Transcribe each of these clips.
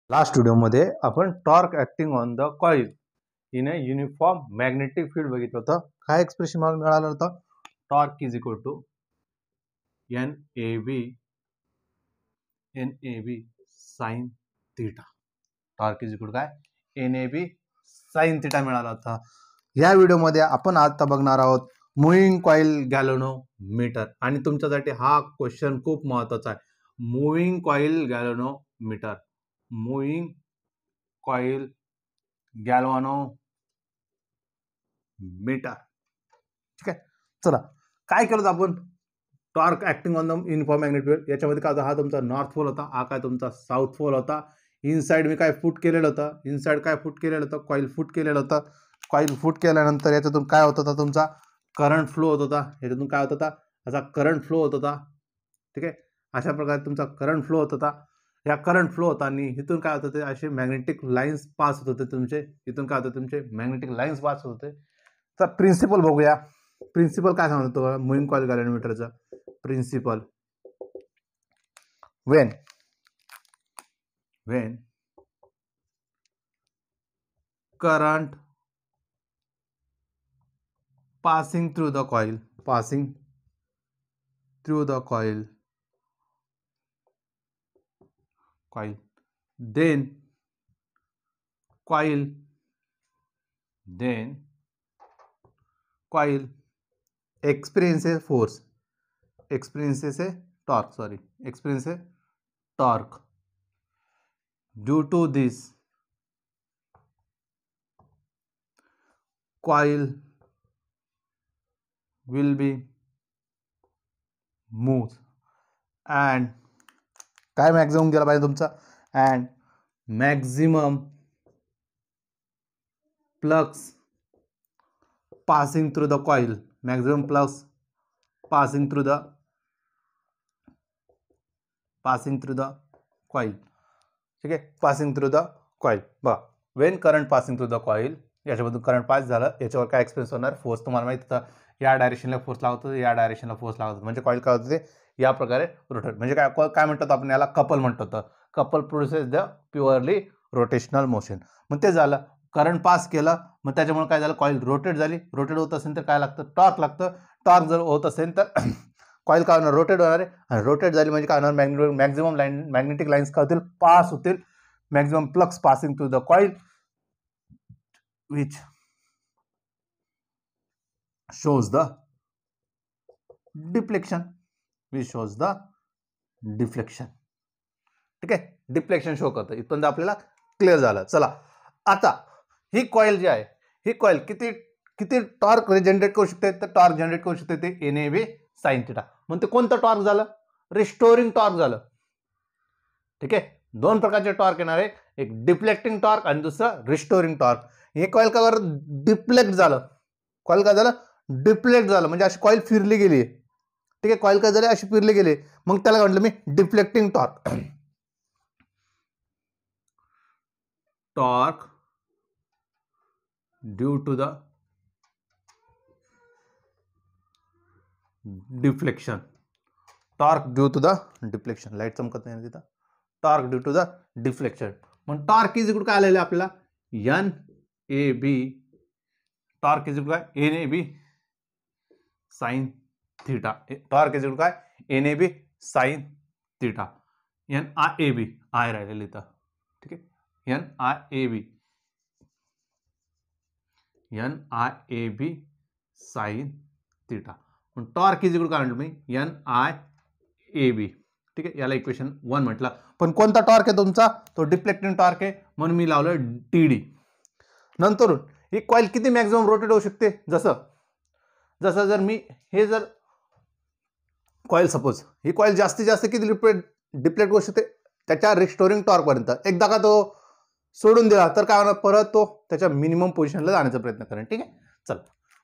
Last व्हिडिओमध्ये आपण torque acting on the coil in a uniform magnetic field बघितलं होतं. काय एक्सप्रेशन मला मिळालं होतं? Torque is equal to N A B sine theta. Torque is equal काय N A B sine theta मिळाला होता. या व्हिडिओमध्ये आपण आता बघणार आहोत मुव्हिंग कॉईल गॅल्व्हनोमीटर. आणि तुमच्यासाठी हा क्वेश्चन खूप महत्वाचा आहे. Moving coil galvanometer, moving coil galvanometer. ठीक आहे, चला काय केलं होतं आपण? Torque acting on the uniform magnetic field. याच्यामध्ये काय होतं? हा तुमचा नॉर्थ पोल होता, हा काय तुमचा साऊथ पोल होता. इनसाइड मी काय फुट केलेलं होतं, इनसाइड काय फुट केलेलं होतं, कॉईल फुट केलेलं होतं. कॉईल फुट केल्यानंतर याच्यातून काय होत होता? तुमचा करंट फ्लो होत होता. याच्यातून काय होत होता? असा करंट फ्लो होत होता. ठीक आहे, अशा प्रकारे तुमचा करंट फ्लो होत होता. या करंट फ्लो होता आणि इथून काय होत होते? असे मॅग्नेटिक लाईन्स पास होत होते तुमचे. इथून काय होतं? तुमचे मॅग्नेटिक लाईन्स पास होत होते. तर प्रिन्सिपल बघूया. प्रिन्सिपल काय सांगतो मुव्हिंग कॉईल गॅल्व्हनोमीटरचं? Principle, when current passing through the coil, then coil experiences torque. Due to this, coil will be moved and काय मॅक्झिमम गेला पाहिजे तुमचा? and maximum flux passing through the coil, maximum flux passing through the coil. ठीक आहे, passing through the coil. बघा, Wien current passing through the coil, याच्यामधून current pass झालं, याच्यावर काय एक्सपिरियन्स होणार? फोर्स. तुम्हाला माहिती होतं या डायरेक्शनला फोर्स लागत होतं, या डायरेक्शनला फोर्स लागत होतं. म्हणजे कॉईल काय होतं? ते या प्रकारे रोटेट. म्हणजे काय म्हणतात आपण याला? कपल म्हणतो होतं. Couple process the purely rotational motion. मग ते झालं, करंट पास केलं, मग त्याच्यामुळे काय झालं? कॉईल रोटेट झाली. रोटेट होत असेल तर काय लागतं? टॉर्क लागतं. टॉर्क जर होत असेल तर कॉईल काय होणार? रोटेट होणार आहे. आणि रोटेट झाली म्हणजे काय होणार? मॅक्झिमम मॅग्नेटिक लाईन्स काय होतील? पास होतील. Maximum flux passing through the coil which shows the deflection. ठीक आहे, डिफ्लेक्शन शो करतं. इथपर्यंत आपल्याला क्लिअर झालं. चला, आता ही कॉईल जी आहे, ही कॉईल किती टॉर्क जनरेट करू शकते? तर टॉर्क जनरेट करू शकते ते N A B sine theta. मग ते कोणतं टॉर्क झालं? रिस्टोरिंग टॉर्क झालं. ठीक आहे, दोन प्रकारचे टॉर्क येणार आहे, एक डिफ्लेक्टिंग टॉर्क आणि दुसरं रिस्टोरिंग टॉर्क. हे कॉईल का डिफ्लेक्ट झालं? कॉईल काय झालं? डिफ्लेक्ट झालं. म्हणजे अशी कॉईल फिरली गेली. ठीक आहे, कॉईल काय झाली? अशी फिरली गेली. मग त्याला म्हटलं मी deflecting torque. Torque due to the deflection. Torque due to the deflection. Light चमकत नाही तिथं. Torque due to the deflection. मग टॉर्क इज इक्वल काय आलेलं आपल्याला? N A B. Torque is equal काय? N A B sine theta. Torque is equal काय? N A B sine theta. N I A B, I राहिलेलं इथं. ठीक आहे, N I A B sine theta. Torque is equal काय म्हटलं मी? N I A बी. ठीक आहे, याला इक्वेशन 1 म्हटलं. पण कोणता टॉर्क आहे तुमचा? तो डिफ्लेक्टिंग टॉर्क आहे, म्हणून मी लावलं टीडी. नंतर ही कॉईल किती मॅक्झिमम रोटेट होऊ शकते? जसं जर मी हे जर कॉईल, सपोज ही कॉईल जास्तीत जास्त किती डिफ्लेक्ट होऊ शकते? त्याच्या रिस्टोरिंग टॉर्क पर्यंत. एकदा का तो सोडून दिला तर काय होणार? परत तो त्याच्या मिनिमम पोझिशनला जाण्याचा प्रयत्न करेल. ठीक आहे, चल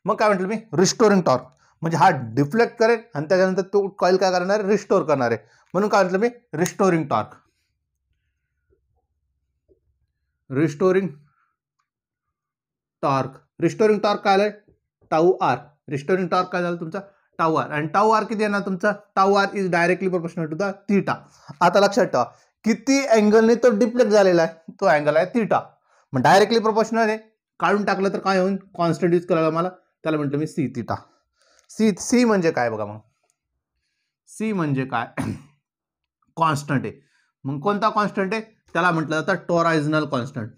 मग काय म्हटलं मी? Restoring torque. म्हणजे हा डिफ्लेक्ट करेल आणि त्याच्यानंतर तो कॉईल काय करणार आहे? रिस्टोर करणार आहे. म्हणून काय म्हटलं मी? Restoring torque. रिस्टोरिंग टॉर्क काय आलाय? Tau R. रिस्टोरिंग टॉर्क काय झालं तुमचा? Tau R. आणि टाऊ आर किती येणार तुमचा? Tau R is directly proportional to the theta. आता लक्षात ठेवा किती अँगलने तो डिफ्लेक्ट झालेला आहे, तो अँगल आहे थीटा. मग डायरेक्टली प्रोपोर्शनल आहे, काढून टाकलं तर काय होईल, कॉन्स्टंट यूज करायला मला, त्याला म्हणतो मी सी थीटा. सी म्हणजे काय बघा, मग सी म्हणजे काय, कॉन्स्टंट आहे. मग कोणता कॉन्स्टंट आहे, त्याला म्हटलं जातं टोरायझनल कॉन्स्टंट.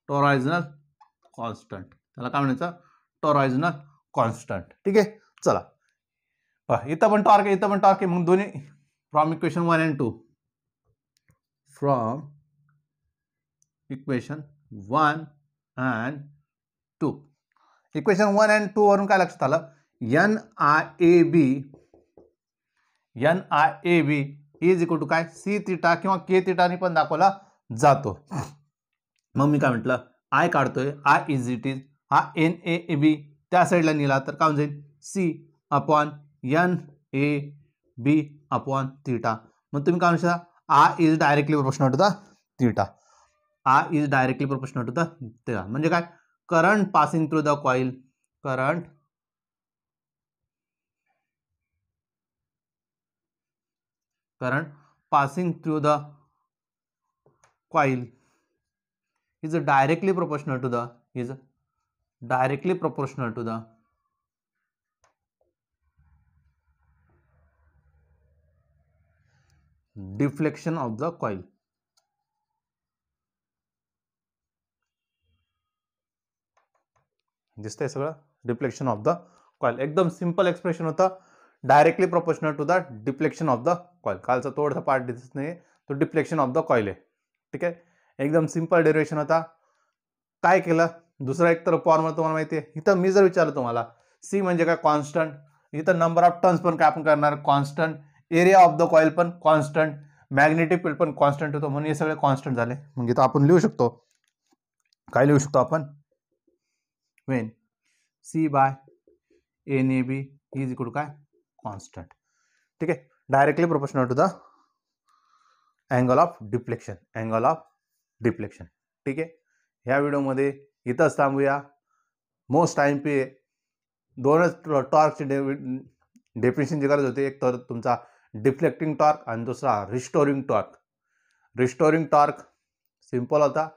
टोरायझनल कॉन्स्टंट, त्याला काय म्हणायचं, टोरायझनल कॉन्स्टंट. ठीक आहे, चला इथं पण टॉर्क आहे, इथं पण टॉर्क आहे. मग दोन्ही from equation 1 and 2, from equation 1 and 2, equation 1 and 2 वरून काय लक्षात आलं, NIAB इज इक्वल टू काय, सी थीटा किंवा के थीटा ने पण दाखवला जातो. मग मी काय म्हटलं, आय काढतोय, आय इज इट इज, हा NAB त्या साईडला नेला तर काय होऊन जाईल, C upon NAB upon theta. मग तुम्ही काय म्हणता, I is directly proportional to the theta. I is directly proportional to the theta म्हणजे काय, current passing through the coil, current passing through the coil is directly proportional to the deflection of the coil. दिसतंय सगळं, deflection of the coil. एकदम simple expression होतं, directly proportional to the deflection of the coil. कालचा थोडासा part दिसत नाही, तो deflection of the coil आहे. ठीक आहे, एकदम सिंपल डेरिवेशन होता. काय केलं, दुसरा एक तर फॉर्म्युला तुम्हाला माहिती आहे. इथं मी जर विचारलं तुम्हाला, सी म्हणजे काय, कॉन्स्टंट. इथं नंबर ऑफ टर्न्स पण काय आपण करणार, constant. Area of the coil पण कॉन्स्टंट, मॅग्नेटिक फील्ड पण कॉन्स्टंट होतो, म्हणून हे सगळे कॉन्स्टंट झाले. मग इथं आपण लिहू शकतो, काय लिहू शकतो आपण, when C by NAB is equal to काय, कॉन्स्टंट. ठीक आहे, directly proportional to the angle of deflection, angle of deflection. ठीक आहे, ह्या व्हिडिओमध्ये इथंच थांबूया. मोस्ट टाइम पे दोनच टॉर्कची डेफिनेशनची गरज होती, एक तर तुमचा डिफ्लेक्टिंग टॉर्क आणि दुसरा restoring torque. Restoring torque simple होता,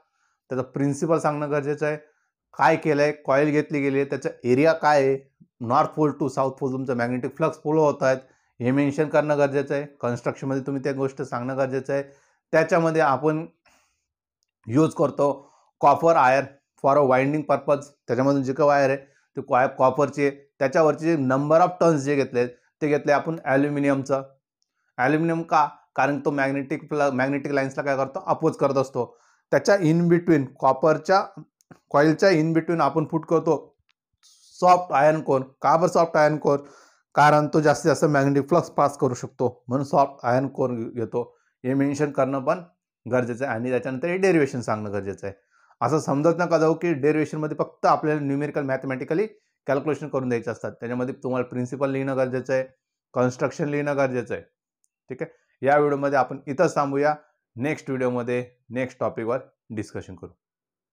त्याचा प्रिन्सिपल सांगणं गरजेचं आहे. काय केलंय, कॉईल घेतली गेली आहे, त्याचा एरिया काय आहे, north pole to south pole तुमचं मॅग्नेटिक फ्लक्स फ्लो होत आहेत, हे मेन्शन करणं गरजेचं आहे. कन्स्ट्रक्शनमध्ये तुम्ही त्या गोष्ट सांगणं गरजेचं आहे. त्याच्यामध्ये आपण यूज करतो copper wire for a winding purpose. त्याच्यामधून जे काही वायर आहे ते कॉपरचे, त्याच्यावरचे जे नंबर ऑफ टर्न्स जे घेतले ते घेतले आपण ॲल्युमिनियमचं. ॲल्युमिनियम का, कारण तो मॅग्नेटिक लाईन्सला काय करतो, अपोज करत असतो. त्याच्या इन बिटवीन, कॉपरच्या कॉइलच्या इन बिटवीन आपण पुट करतो सॉफ्ट आयर्न कोर. का बरं सॉफ्ट आयर्न कोर, कारण तो जास्तीत जास्त मॅग्नेटिक फ्लक्स पास करू शकतो, म्हणून सॉफ्ट आयर्न कोर घेतो. हे मेन्शन करणं पण गरजेचं आहे. आणि त्याच्यानंतर हे डेरिवेशन सांगणं गरजेचं आहे. असं समजत नका जाऊ की डेरिवेशनमध्ये फक्त आपल्याला न्यूमेरिकल मॅथमॅटिकली कॅल्क्युलेशन करून द्यायचे असतात. त्याच्यामध्ये तुम्हाला प्रिन्सिपल लिहिणं गरजेचं आहे, कन्स्ट्रक्शन लिहिणं गरजेचं आहे. ठीक आहे, या व्हिडिओमध्ये आपण इथंच थांबूया. नेक्स्ट व्हिडिओमध्ये नेक्स्ट टॉपिकवर डिस्कशन करू.